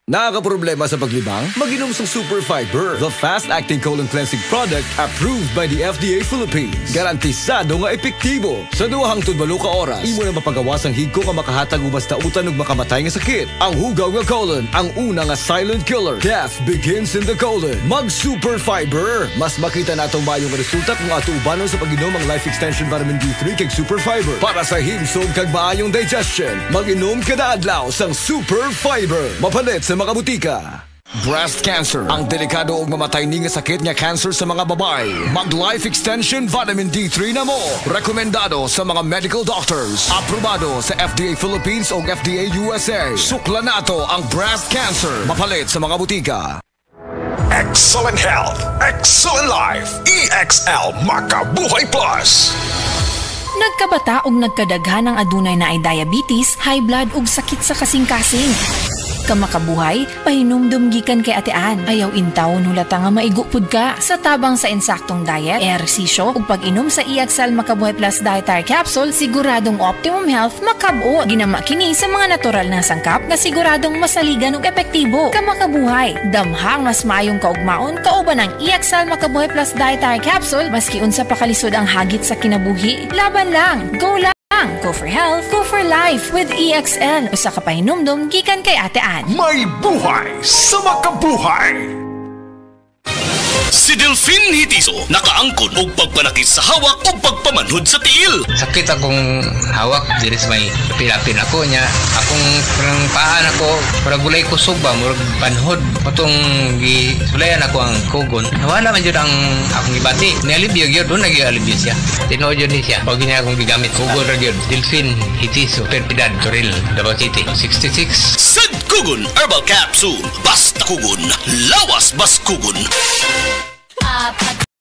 Nakakaproblema sa paglibang? Mag-inom sa Super Fiber, the fast-acting colon cleansing product approved by the FDA Philippines. Garantisado nga epektibo. Sa duhang tudbalo ka oras, imo na mapagawas ang higko nga makahatag og basta utan ug makamatay nga sakit. Ang hugaw nga colon, ang una nga silent killer. Death begins in the colon. Mag-Super Fiber. Mas makita natong mayong resulta kung ato ubanon sa pag-inom ang Life Extension Vitamin D3 kag Super Fiber. Para sa himsog kag maayong digestion, mag-inom kada adlaw sang Super Fiber. Mapalit sa mga butika. Breast cancer, ang delikado ug mamatay ni nga sakit nga cancer sa mga babae. Mag Life Extension Vitamin D3 na mo. Rekomendado sa mga medical doctors. Aprobado sa FDA Philippines ug FDA USA. Sukla nato ang breast cancer. Mapalit sa mga butika. Excellent health, excellent life. EXL Makabuhay Plus. Nagkabata og nagkadaghan ang adunay na ay diabetes, high blood ug sakit sa kasing-kasing. Kamakabuhay, pahinumdum gikan kay atean. Ayaw intawon hulata nga maigupod ka. Sa tabang sa insaktong diet, ehersisyo ug pag-inom sa EXL Makabuhay Plus Dietary Capsule, siguradong optimum health makabuo. Ginama kini sa mga natural na sangkap na siguradong masaligan ug epektibo. Kamakabuhay, damhang mas maayong kaugmaon kauban ang EXL Makabuhay Plus Dietary Capsule maski unsa pa kalisod ang hagit sa kinabuhi. Laban lang, go lang! Go for health, go for life with EXL. Usa ka pahinumdum gikan kay Ate Ann. May buhay sa makabuhay. Si Delphine Hitiso nakaangkon og pagpanakit sa hawak o pagpamanhod sa tiil. Sakit akong hawak, diri sa may pilapin ako niya. Akong parang paan ako, parang gulay ko suba, murag panhod. Patong gisulayan ako ang kugon. Nawala man yun ang akong ibati. Nialibyo yun, doon nag-ialibyo siya. Tinood yun siya. Pag niya akong gigamit, kugon rin yun. Delphine Hitiso, Perpidad, Toril, Davao City, 66. Sad Kugon Herbal Capsule. Basta kugon, lawas bas kugon. Apat